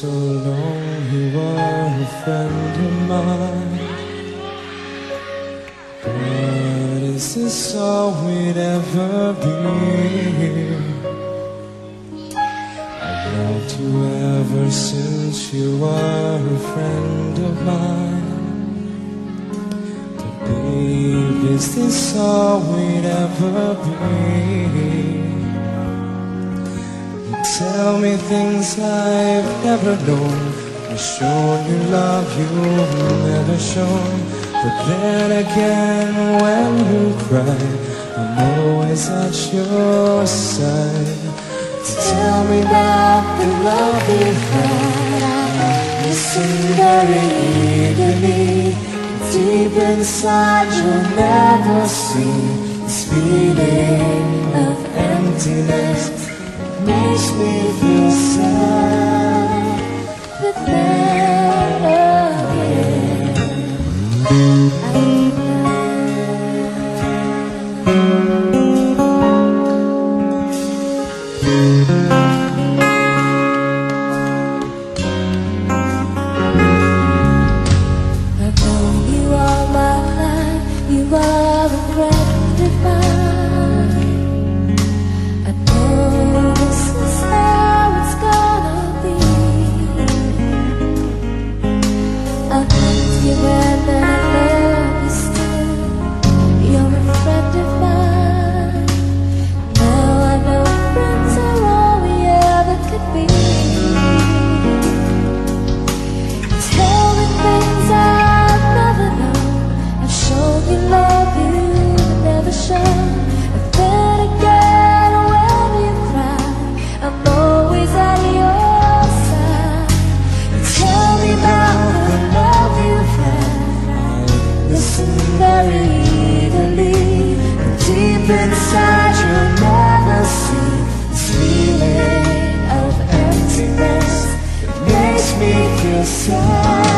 so long you were a friend of mine. But is this all we'd ever be? I've loved you ever since you were a friend of mine. But babe, is this all we'd ever be? Tell me things I've never known. I've shown you love you've never shown. But then again, when you cry, I'm always at your side. So tell me about the love you had. I listen very eagerly. Deep inside you'll never see this feeling of emptiness. Makes me feel sad, but then again I've known you all my life. You are a friend of mine. Inside you'll never see this feeling of emptiness. It makes me feel sad.